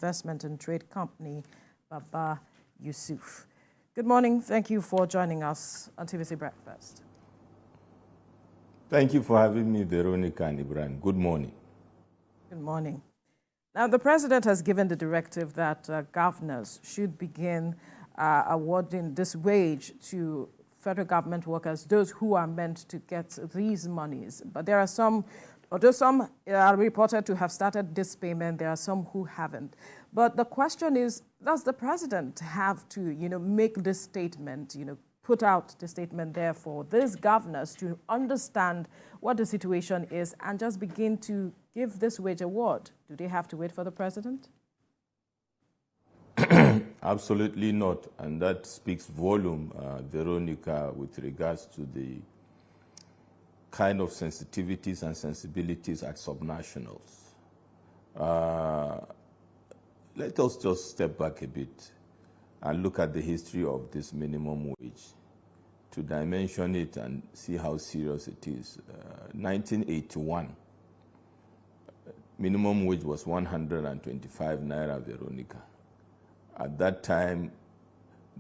Investment and Trade Company, Baba Yusuf. Good morning. Thank you for joining us on TVC Breakfast. Thank you for having me, Veronica and Ibrahim. Good morning. Good morning. Now, the president has given the directive that governors should begin awarding this wage to federal government workers, those who are meant to get these monies. But there are some, although some are reported to have started this payment, there are some who haven't. But the question is, does the president have to, make this statement, put out the statement there for these governors to understand what the situation is and just begin to give this wage award? Do they have to wait for the president? Absolutely not. And that speaks volume, Veronica, with regards to the kind of sensitivities and sensibilities at subnationals. Let us just step back a bit and look at the history of this minimum wage to dimension it and see how serious it is. 1981, minimum wage was 125 naira, Veronica. At that time,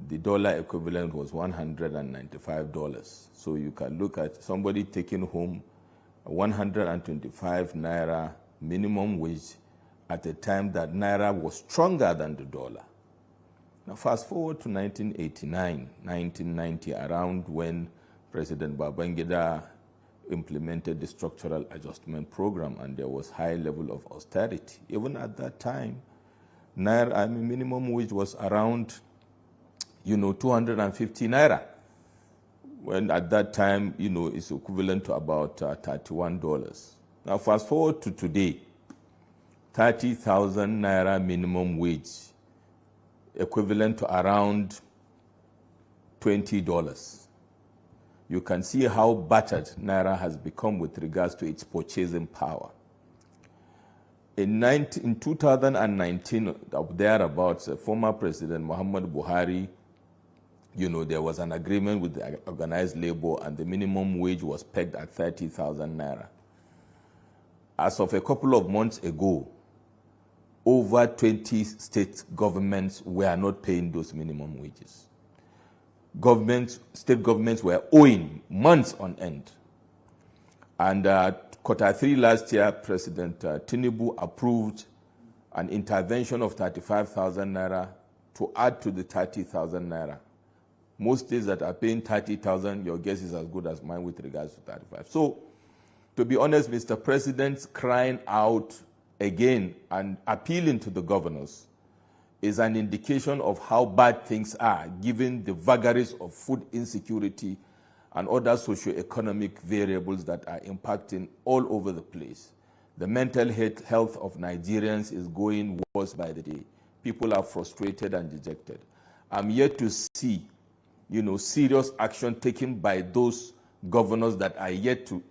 the dollar equivalent was $195. So you can look at somebody taking home 125 naira minimum wage at a time that naira was stronger than the dollar. Now fast forward to 1989, 1990, around when President Babangida implemented the structural adjustment program and there was high level of austerity. Even at that time, minimum wage was around 250 naira, when at that time, it's equivalent to about $31. Now, fast forward to today, 30,000 naira minimum wage, equivalent to around $20. You can see how battered naira has become with regards to its purchasing power. In 2019, thereabouts, former President Muhammad Buhari, there was an agreement with the organized labor and the minimum wage was pegged at 30,000 naira. As of a couple of months ago, over 20 state governments were not paying those minimum wages. State governments were owing months on end. And Q3 last year, President Tinubu approved an intervention of 35,000 naira to add to the 30,000 naira. Most states that are paying 30,000, your guess is as good as mine with regards to 35. So, to be honest, Mr. President's crying out again and appealing to the governors is an indication of how bad things are, given the vagaries of food insecurity and other socio-economic variables that are impacting all over the place. The mental health of Nigerians is going worse by the day. People are frustrated and dejected. I'm yet to see, serious action taken by those governors that are yet to,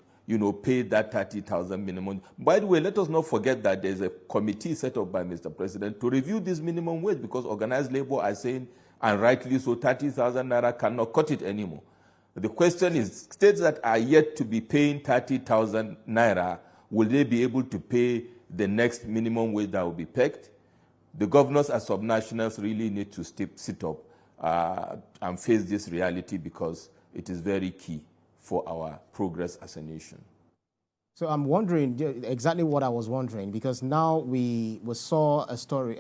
pay that 30,000 minimum. By the way, let us not forget that there's a committee set up by Mr. President to review this minimum wage because organized labor are saying, and rightly so, 30,000 naira cannot cut it anymore. The question is, states that are yet to be paying 30,000 naira, will they be able to pay the next minimum wage that will be pegged? The governors as subnationals really need to sit up and face this reality because it is very key for our progress as a nation. So I'm wondering exactly what I was wondering, because now we saw a story.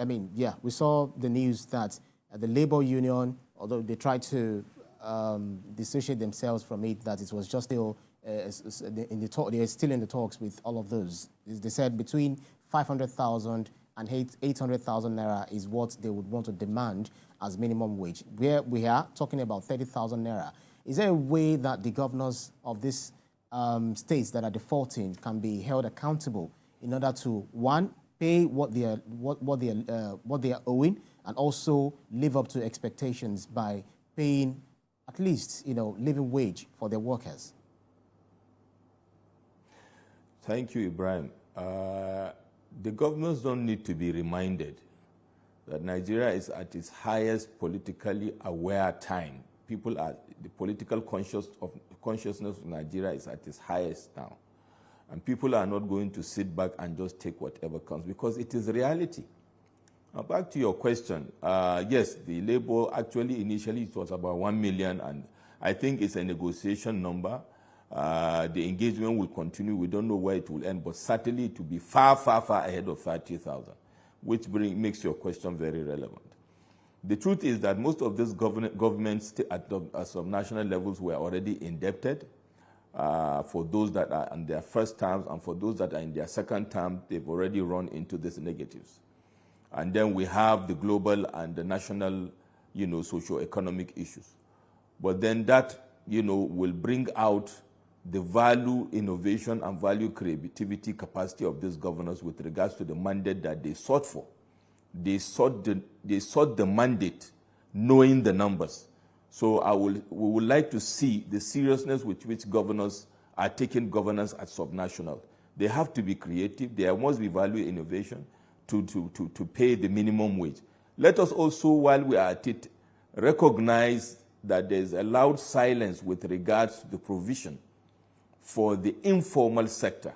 We saw the news that the labor union, although they tried to dissociate themselves from it, that it was just still in the talk. They are still in the talks with all of those. They said between 500,000 and 800,000 naira is what they would want to demand as minimum wage. Where we are talking about 30,000 naira. Is there a way that the governors of these states that are defaulting can be held accountable in order to, one, pay what they are owing, and also live up to expectations by paying at least, living wage for their workers? Thank you, Ibrahim. The governors don't need to be reminded that Nigeria is at its highest politically aware time. The political consciousness of Nigeria is at its highest now. And people are not going to sit back and just take whatever comes, because it is reality. Back to your question. Yes, the labor, actually, initially it was about 1 million, and I think it's a negotiation number. The engagement will continue. We don't know where it will end, but certainly it will be far, far, far ahead of 30,000, which makes your question very relevant. The truth is that most of these governments at some national levels were already indebted. For those that are in their first terms and for those that are in their second term, they've already run into these negatives. And then we have the global and the national, socio-economic issues. But then that, will bring out the value, innovation, and value creativity capacity of these governors with regards to the mandate that they sought for. They sought the mandate knowing the numbers. So we would like to see the seriousness with which governors are taking governance at subnational. They have to be creative. There must be value innovation to pay the minimum wage. Let us also, while we are at it, recognize that there is a loud silence with regards to the provision for the informal sector,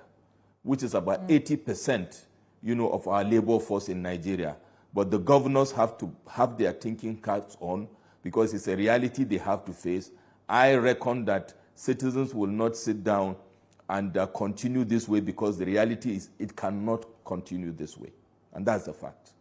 which is about 80%, of our labor force in Nigeria. But the governors have to have their thinking caps on because it's a reality they have to face. I reckon that citizens will not sit down and continue this way because the reality is it cannot continue this way. And that's the fact.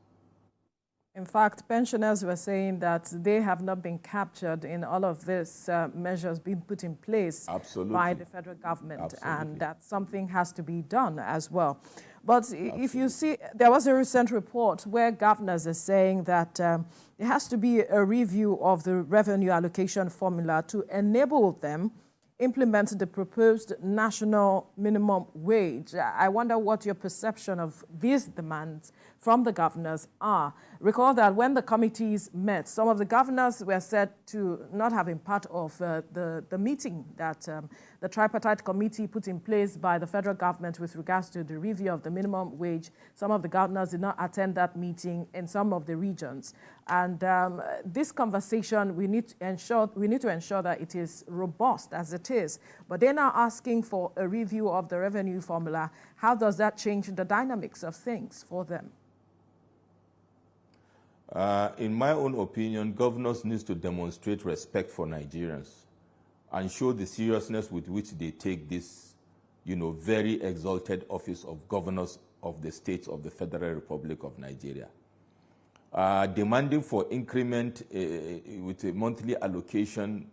In fact, pensioners were saying that they have not been captured in all of these measures being put in place by the federal government, and that something has to be done as well. But if you see, there was a recent report where governors are saying that there has to be a review of the revenue allocation formula to enable them implement the proposed national minimum wage. I wonder what your perception of these demands from the governors are. Recall that when the committees met, some of the governors were said to not have been part of the meeting that the tripartite committee put in place by the federal government with regards to the review of the minimum wage. Some of the governors did not attend that meeting in some of the regions. And this conversation, we need to ensure that it is robust as it is. But they're now asking for a review of the revenue formula. How does that change the dynamics of things for them? In my own opinion, governors need to demonstrate respect for Nigerians and show the seriousness with which they take this, very exalted office of governors of the states of the Federal Republic of Nigeria. Demanding for increment with a monthly allocation,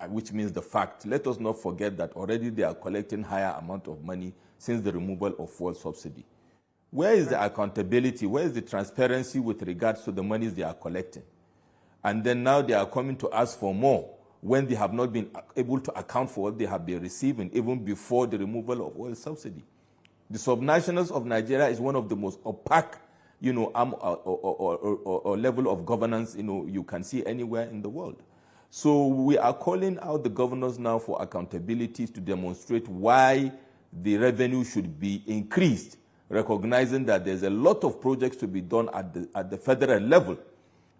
which means the fact. Let us not forget that already they are collecting higher amount of money since the removal of fuel subsidy. Where is the accountability? Where is the transparency with regards to the monies they are collecting? And then now they are coming to ask for more when they have not been able to account for what they have been receiving even before the removal of oil subsidy. The subnationals of Nigeria is one of the most opaque, or level of governance, you can see anywhere in the world. So we are calling out the governors now for accountability to demonstrate why the revenue should be increased, recognizing that there's a lot of projects to be done at the federal level.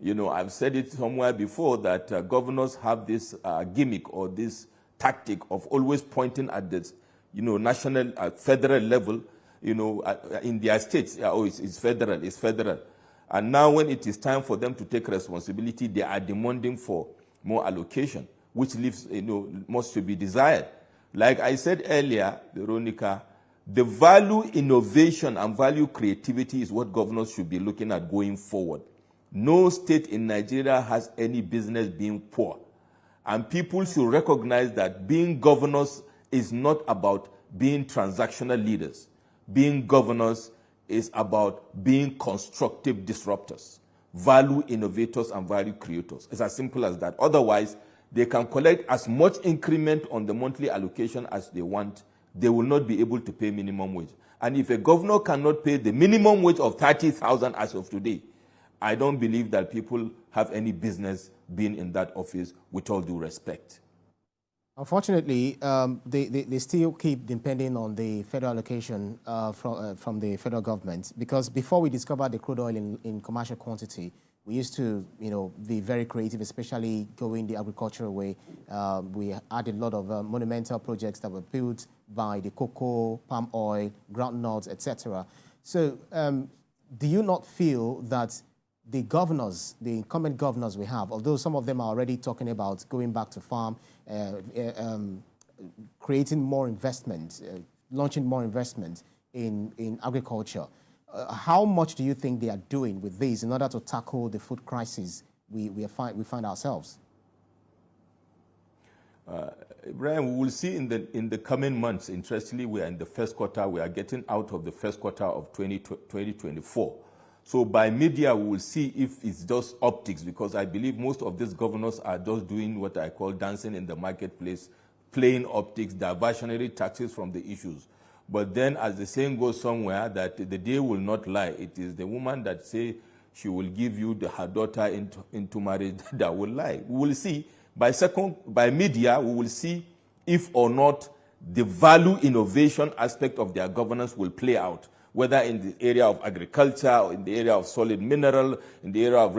I've said it somewhere before that governors have this gimmick or this tactic of always pointing at this, national, federal level, in their states. It's federal. And now when it is time for them to take responsibility, they are demanding for more allocation, which leaves, most to be desired. Like I said earlier, Veronica, the value innovation and value creativity is what governors should be looking at going forward. No state in Nigeria has any business being poor. And people should recognize that being governors is not about being transactional leaders. Being governors is about being constructive disruptors, value innovators and value creators. It's as simple as that. Otherwise, they can collect as much increment on the monthly allocation as they want. They will not be able to pay minimum wage. And if a governor cannot pay the minimum wage of 30,000 as of today, I don't believe that people have any business being in that office, with all due respect. Unfortunately, they still keep depending on the federal allocation from the federal government, because before we discovered the crude oil in commercial quantity, we used to, be very creative, especially going the agricultural way. We had a lot of monumental projects that were built by the cocoa, palm oil, groundnuts, etc. So do you not feel that the governors, the incumbent governors we have, although some of them are already talking about going back to farm, creating more investment, launching more investment in agriculture, how much do you think they are doing with this in order to tackle the food crisis we find ourselves? Brian, we will see in the coming months. Interestingly, we are in the first quarter. We are getting out of the first quarter of 2024. So by mid-year, we will see if it's just optics, because I believe most of these governors are just doing what I call dancing in the marketplace, playing optics, diversionary tactics from the issues. But then, as the saying goes somewhere, that the day will not lie. It is the woman that say she will give you her daughter into marriage that will lie. We will see. By mid-year, we will see if or not the value innovation aspect of their governance will play out, whether in the area of agriculture, or in the area of solid mineral, in the area of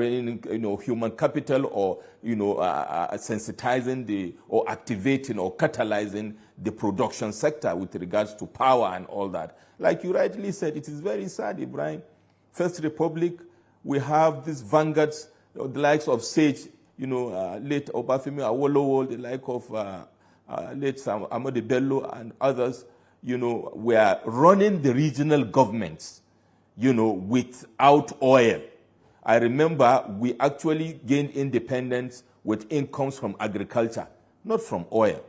human capital, or sensitizing or activating or catalyzing the production sector with regards to power and all that. Like you rightly said, it is very sad, Ibrahim. First Republic, we have these vanguards, the likes of Sage, late Obafemi Awolowo, the like of late Sam Amade Bello and others, were running the regional governments, without oil. I remember we actually gained independence with incomes from agriculture, not from oil.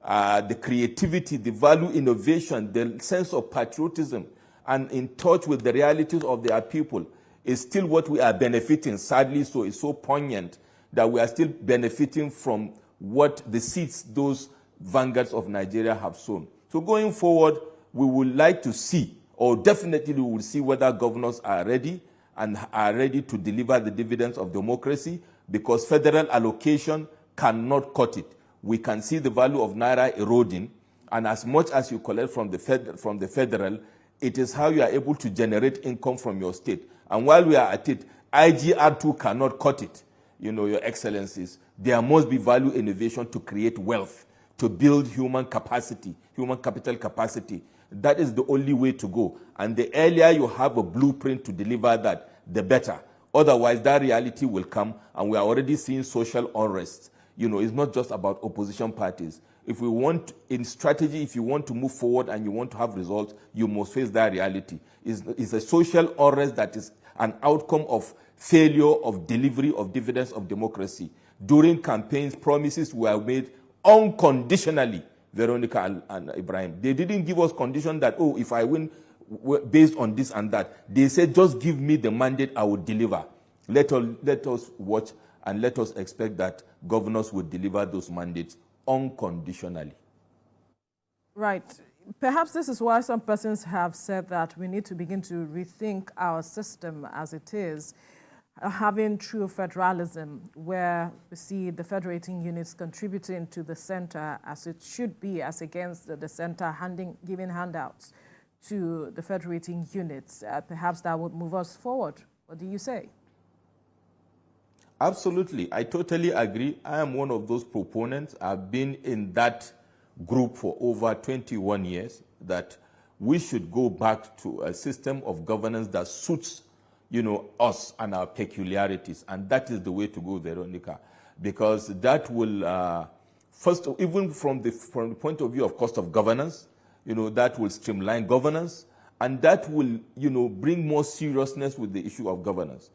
The creativity, the value innovation, the sense of patriotism, and in touch with the realities of their people is still what we are benefiting. Sadly, so it's so poignant that we are still benefiting from what the seeds those vanguards of Nigeria have sown. So going forward, we would like to see, or definitely we will see, whether governors are ready and are ready to deliver the dividends of democracy, because federal allocation cannot cut it. We can see the value of Naira eroding, and as much as you collect from the federal, it is how you are able to generate income from your state. And while we are at it, IGR2 cannot cut it. Your excellencies, there must be value innovation to create wealth, to build human capacity, human capital capacity. That is the only way to go. And the earlier you have a blueprint to deliver that, the better. Otherwise, that reality will come, and we are already seeing social unrest. It's not just about opposition parties. If we want, in strategy, if you want to move forward and you want to have results, you must face that reality. It's a social unrest that is an outcome of failure of delivery of dividends of democracy. During campaigns, promises were made unconditionally, Veronica and Ibrahim. They didn't give us condition that, if I win based on this and that. They said, just give me the mandate, I will deliver. Let us watch and let us expect that governors will deliver those mandates unconditionally. Right. Perhaps this is why some persons have said that we need to begin to rethink our system as it is, having true federalism, where we see the federating units contributing to the center as it should be, as against the center giving handouts to the federating units. Perhaps that would move us forward. What do you say? Absolutely. I totally agree. I am one of those proponents. I've been in that group for over 21 years, that we should go back to a system of governance that suits us and our peculiarities. And that is the way to go, Veronica, because that will, first, even from the point of view of cost of governance, that will streamline governance, and that will, bring more seriousness with the issue of governance.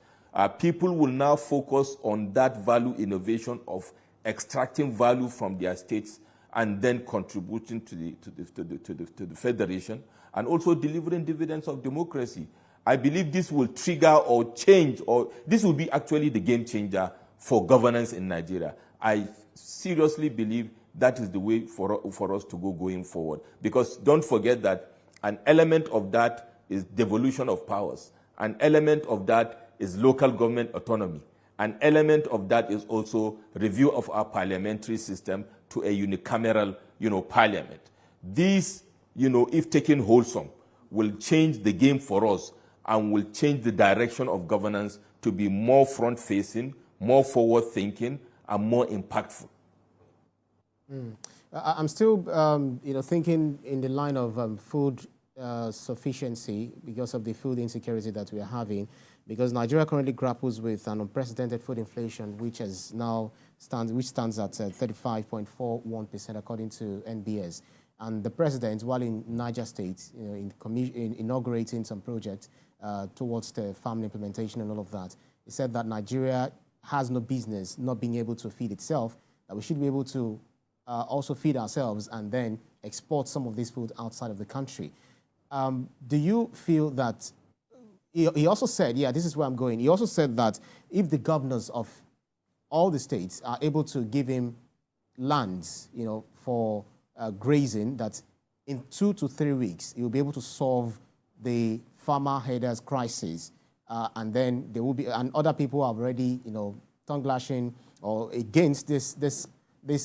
People will now focus on that value innovation of extracting value from their states and then contributing to the federation, and also delivering dividends of democracy. I believe this will trigger or change, or this will be actually the game changer for governance in Nigeria. I seriously believe that is the way for us to go going forward. Because don't forget that an element of that is devolution of powers. An element of that is local government autonomy. An element of that is also review of our parliamentary system to a unicameral, parliament. These, if taken wholesome, will change the game for us and will change the direction of governance to be more front-facing, more forward-thinking, and more impactful. I'm still, thinking in the line of food sufficiency because of the food insecurity that we are having, because Nigeria currently grapples with an unprecedented food inflation, which stands at 35.41% according to NBS. And the president, while in Niger State, in inaugurating some projects towards the farm implementation and all of that, he said that Nigeria has no business not being able to feed itself, that we should be able to also feed ourselves and then export some of this food outside of the country. Do you feel that, he also said, yeah, this is where I'm going, he also said that if the governors of all the states are able to give him lands, for grazing, that in 2 to 3 weeks, he will be able to solve the farmer headers crisis, and then there will be, and other people are already, tongue lashing or against this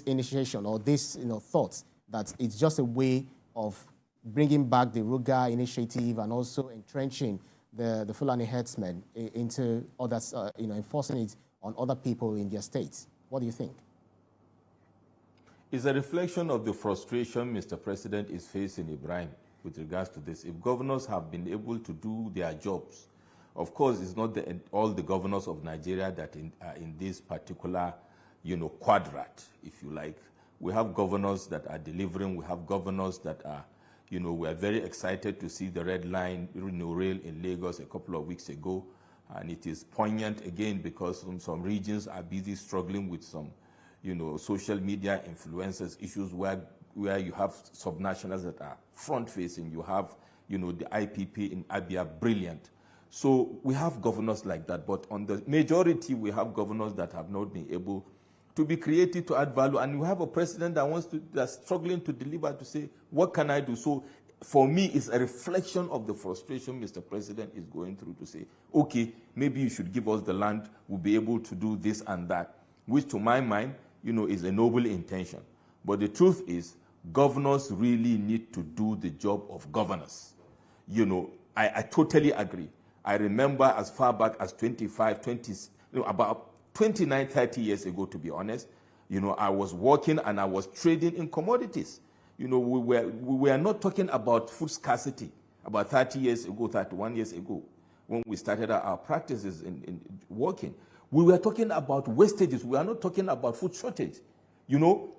initiation or this, thoughts that it's just a way of bringing back the Ruga initiative and also entrenching the Fulani herdsmen into others, enforcing it on other people in their states. What do you think? It's a reflection of the frustration Mr. President is facing, Ibrahim, with regards to this. If governors have been able to do their jobs, of course, it's not all the governors of Nigeria that are in this particular, quadrant, if you like. We have governors that are delivering. We have governors that are, we are very excited to see the Red Line rail in Lagos a couple of weeks ago. And it is poignant again because some regions are busy struggling with some, social media influencers issues where you have subnationals that are front-facing. You have, the IPP in Abia, brilliant. So we have governors like that, but on the majority, we have governors that have not been able to be creative, to add value, and we have a president that's struggling to deliver, to say, what can I do? So for me, it's a reflection of the frustration Mr. President is going through, to say, okay, maybe you should give us the land, we'll be able to do this and that, which to my mind, is a noble intention. But the truth is, governors really need to do the job of governors. I totally agree. I remember as far back as about 29, 30 years ago, to be honest, I was working and I was trading in commodities. We were not talking about food scarcity about 30 years ago, 31 years ago, when we started our practices in working. We were talking about wastages. We are not talking about food shortage.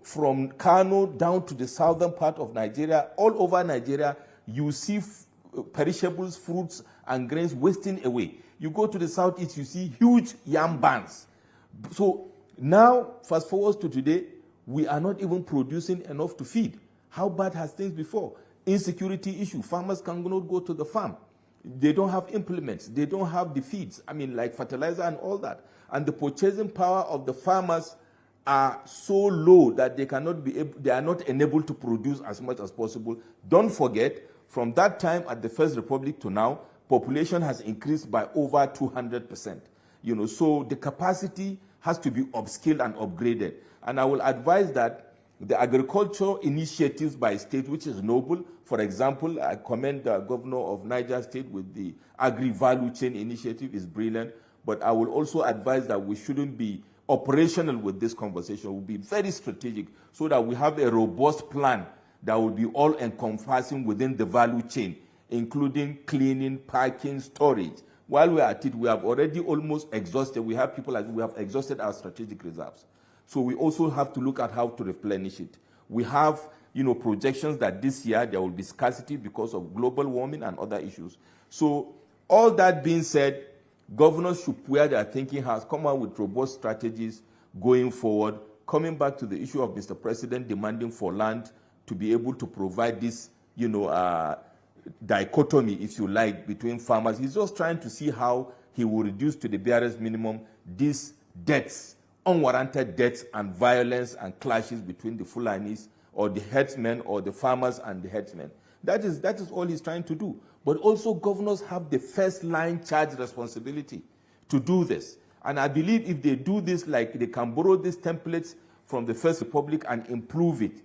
From Kano down to the southern part of Nigeria, all over Nigeria, you see perishables, fruits, and grains wasting away. You go to the southeast, you see huge yam barns. So now, fast forward to today, we are not even producing enough to feed. How bad has things before? Insecurity issue. Farmers cannot go to the farm. They don't have implements. They don't have the feeds. Like fertilizer and all that. And the purchasing power of the farmers are so low that they are not enabled to produce as much as possible. Don't forget, from that time at the First Republic to now, population has increased by over 200%. So the capacity has to be upskilled and upgraded. And I will advise that the agricultural initiatives by state, which is noble. For example, I commend the governor of Niger State with the agri-value chain initiative, is brilliant. But I will also advise that we shouldn't be operational with this conversation. We'll be very strategic so that we have a robust plan that will be all-encompassing within the value chain, including cleaning, packing, storage. While we're at it, we have already almost exhausted. We have exhausted our strategic reserves. So we also have to look at how to replenish it. We have, projections that this year there will be scarcity because of global warming and other issues. So all that being said, governors should, where their thinking has, come out with robust strategies going forward, coming back to the issue of Mr. President demanding for land to be able to provide this, dichotomy, if you like, between farmers. He's just trying to see how he will reduce to the barest minimum these deaths, unwarranted deaths and violence and clashes between the Fulanis or the herdsmen or the farmers and the herdsmen. That is all he's trying to do. But also governors have the first line charge responsibility to do this. And I believe if they do this, like they can borrow these templates from the First Republic and improve it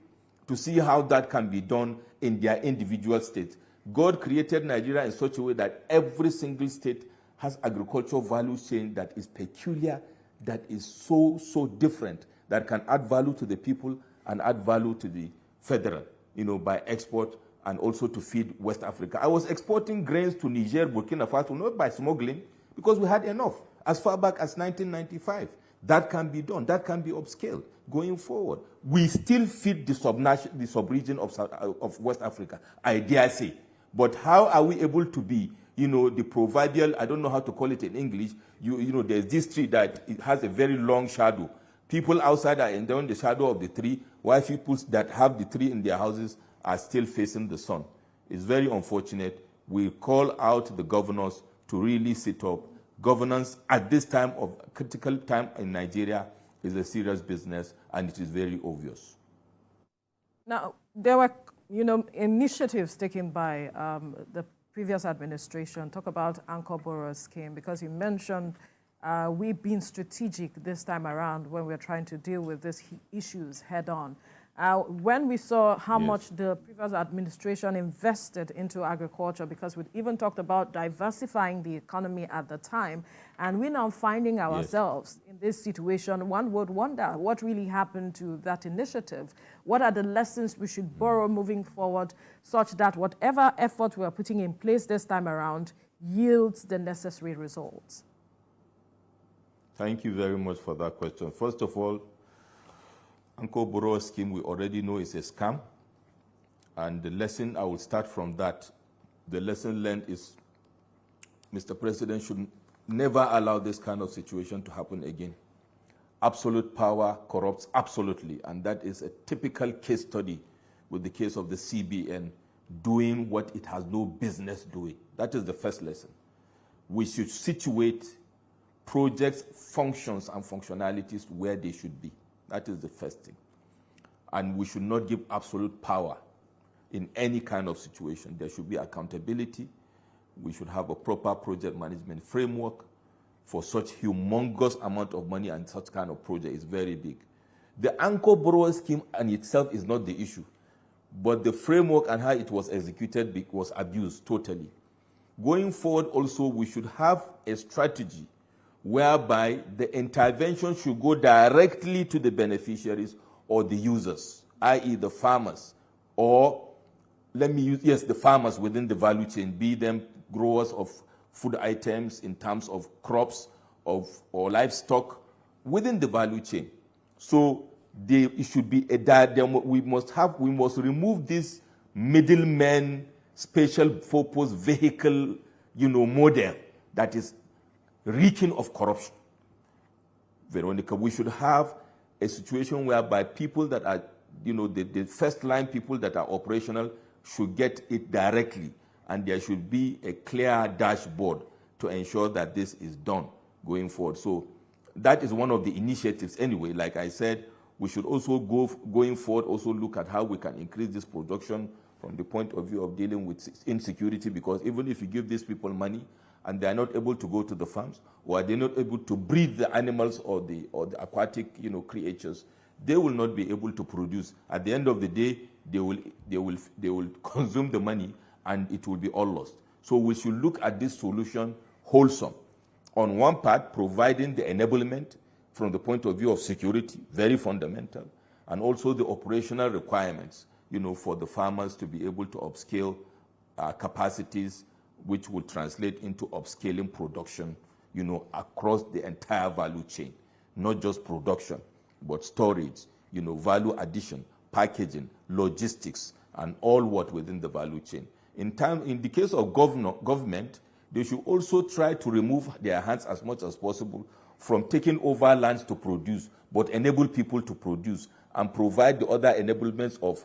to see how that can be done in their individual states. God created Nigeria in such a way that every single state has agricultural value chain that is peculiar, that is so different, that can add value to the people and add value to the federal, by export, and also to feed West Africa. I was exporting grains to Niger, Burkina Faso, not by smuggling, because we had enough. As far back as 1995, that can be done. That can be upscaled going forward. We still feed the sub-region of West Africa, I dare say. But how are we able to be, the proverbial, I don't know how to call it in English, there's this tree that it has a very long shadow. People outside are enjoying the shadow of the tree, while people that have the tree in their houses are still facing the sun. It's very unfortunate. We call out the governors to really sit up. Governance at this time of critical time in Nigeria is a serious business, and it is very obvious. Now, there were, initiatives taken by the previous administration. Talk about Anchor Borrower Scheme, because you mentioned we've been strategic this time around when we're trying to deal with these issues head on. When we saw how much the previous administration invested into agriculture, because we even talked about diversifying the economy at the time, and we're now finding ourselves in this situation, one would wonder what really happened to that initiative. What are the lessons we should borrow moving forward, such that whatever effort we are putting in place this time around yields the necessary results? Thank you very much for that question. First of all, Anchor Borrower Scheme, we already know is a scam. And the lesson, I will start from that. The lesson learned is Mr. President should never allow this kind of situation to happen again. Absolute power corrupts absolutely. And that is a typical case study with the case of the CBN doing what it has no business doing. That is the first lesson. We should situate projects, functions, and functionalities where they should be. That is the first thing. And we should not give absolute power in any kind of situation. There should be accountability. We should have a proper project management framework for such humongous amount of money, and such kind of project is very big. The Anchor Borrower Scheme in itself is not the issue, but the framework and how it was executed was abused totally. Going forward also, we should have a strategy whereby the intervention should go directly to the beneficiaries or the users, i.e. the farmers, or the farmers within the value chain, be them growers of food items in terms of crops or livestock within the value chain. So it should be we must remove this middleman special purpose vehicle, model that is reeking of corruption. Veronica, we should have a situation whereby people that are, the first line people that are operational should get it directly, and there should be a clear dashboard to ensure that this is done going forward. So that is one of the initiatives anyway. Like I said, we should also going forward also look at how we can increase this production from the point of view of dealing with insecurity, because even if you give these people money and they are not able to go to the farms, or they're not able to breed the animals or the aquatic creatures, they will not be able to produce. At the end of the day, they will consume the money, and it will be all lost. So we should look at this solution wholesome. On one part, providing the enablement from the point of view of security, very fundamental, and also the operational requirements, for the farmers to be able to upscale capacities, which will translate into upscaling production, across the entire value chain, not just production, but storage, value addition, packaging, logistics, and all what within the value chain. In the case of government, they should also try to remove their hands as much as possible from taking over lands to produce, but enable people to produce and provide the other enablements of,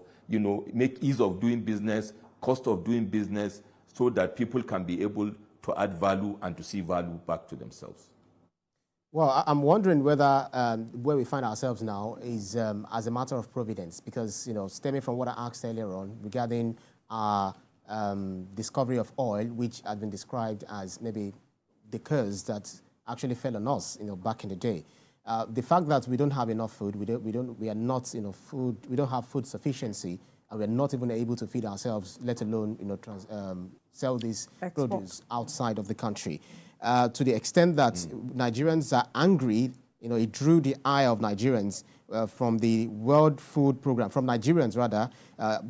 make ease of doing business, cost of doing business, so that people can be able to add value and to see value back to themselves. Well, I'm wondering whether where we find ourselves now is as a matter of providence, because, stemming from what I asked earlier on regarding our discovery of oil, which had been described as maybe the curse that actually fell on us, back in the day. The fact that we don't have enough food, we are not, we don't have food sufficiency, and we're not even able to feed ourselves, let alone, sell this produce outside of the country. To the extent that Nigerians are angry, it drew the eye of Nigerians from the World Food Program, from Nigerians rather,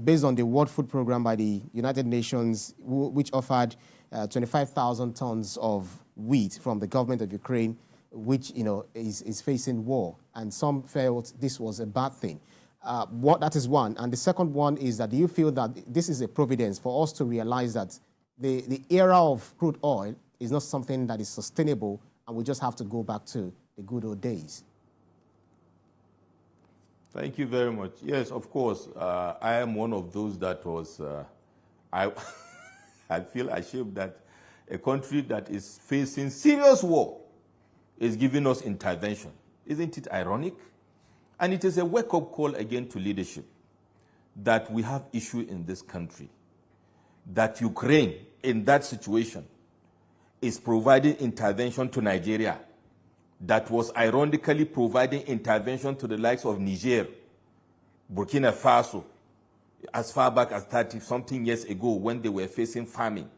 based on the World Food Program by the United Nations, which offered 25,000 tons of wheat from the government of Ukraine, which is facing war, and some felt this was a bad thing. That is one, and the second one is that do you feel that this is a providence for us to realize that the era of crude oil is not something that is sustainable, and we just have to go back to the good old days? Thank you very much. Yes, of course. I am one of those that was, I feel ashamed that a country that is facing serious war is giving us intervention. Isn't it ironic? And it is a wake-up call again to leadership that we have issue in this country, that Ukraine, in that situation, is providing intervention to Nigeria, that was ironically providing intervention to the likes of Niger, Burkina Faso, as far back as 30-something years ago when they were facing famine,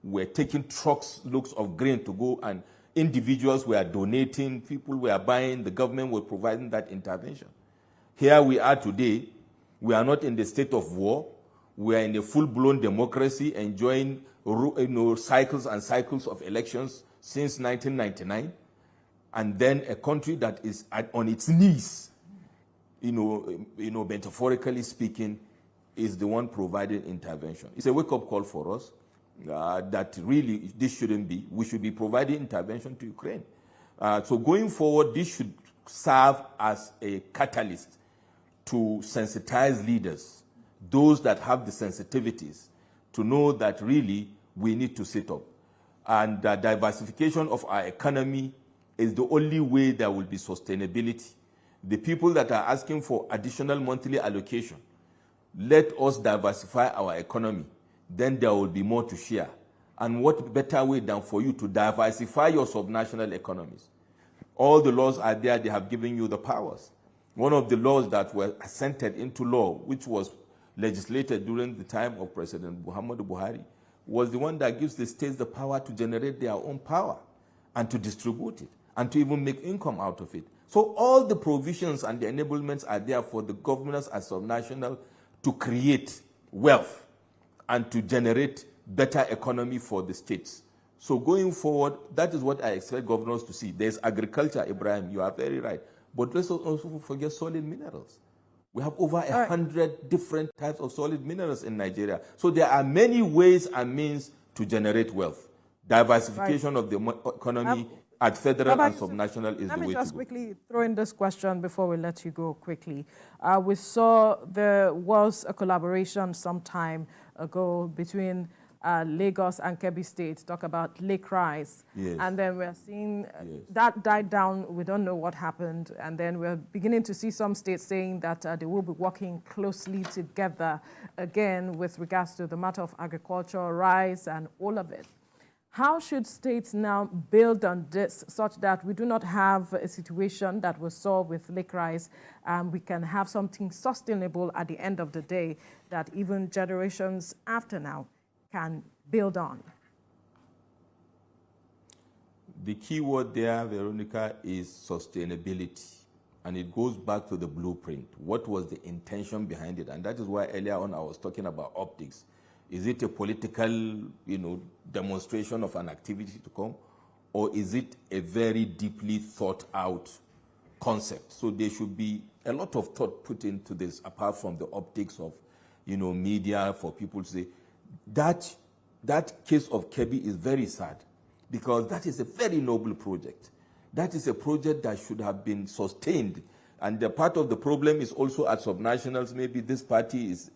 were taking trucks, loads of grain to go, and individuals were donating, people were buying, the government was providing that intervention. Here we are today, we are not in the state of war, we are in a full-blown democracy, enjoying cycles and cycles of elections since 1999, and then a country that is on its knees, metaphorically speaking, is the one providing intervention. It's a wake-up call for us that really this shouldn't be. We should be providing intervention to Ukraine. So going forward, this should serve as a catalyst to sensitize leaders, those that have the sensitivities, to know that really we need to sit up. And diversification of our economy is the only way there will be sustainability. The people that are asking for additional monthly allocation, let us diversify our economy. Then there will be more to share. And what better way than for you to diversify your subnational economies? All the laws are there, they have given you the powers. One of the laws that were assented into law, which was legislated during the time of President Muhammadu Buhari, was the one that gives the states the power to generate their own power and to distribute it and to even make income out of it. So all the provisions and the enablements are there for the governments as subnational to create wealth and to generate better economy for the states. So going forward, that is what I expect governors to see. There's agriculture, Ibrahim, you are very right. But let's also forget solid minerals. We have over 100 different types of solid minerals in Nigeria. So there are many ways and means to generate wealth. Diversification of the economy at federal and subnational is the way to go. Let me just quickly throw in this question before we let you go quickly. We saw there was a collaboration some time ago between Lagos and Kebbi State, talk about lake rice. Yes. And then we're seeing that died down. We don't know what happened. And then we're beginning to see some states saying that they will be working closely together again with regards to the matter of agriculture, rice, and all of it. How should states now build on this such that we do not have a situation that we saw with lake rice, and we can have something sustainable at the end of the day that even generations after now can build on? The key word there, Veronica, is sustainability. And it goes back to the blueprint. What was the intention behind it? And that is why earlier on I was talking about optics. Is it a political, demonstration of an activity to come? Or is it a very deeply thought out concept? So there should be a lot of thought put into this, apart from the optics of, media, for people to say, that case of Kebbi is very sad, because that is a very noble project. That is a project that should have been sustained. And the part of the problem is also at subnationals. Maybe this party is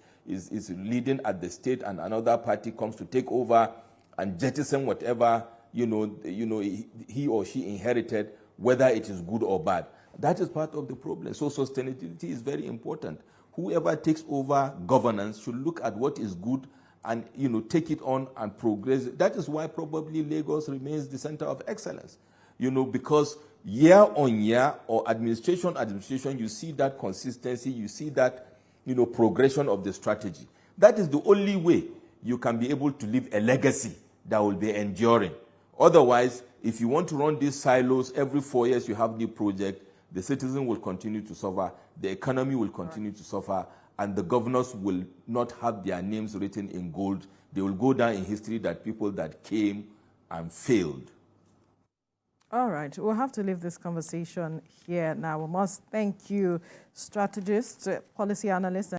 leading at the state, and another party comes to take over and jettison whatever he or she inherited, whether it is good or bad. That is part of the problem. So sustainability is very important. Whoever takes over governance should look at what is good and take it on and progress. That is why probably Lagos remains the center of excellence. Because year on year, or administration, you see that consistency, you see that progression of the strategy. That is the only way you can be able to leave a legacy that will be enduring. Otherwise, if you want to run these silos, every 4 years you have new project, the citizen will continue to suffer, the economy will continue to suffer, and the governors will not have their names written in gold. They will go down in history that people that came and failed. All right, we'll have to leave this conversation here now. We must thank you, strategist, policy analyst,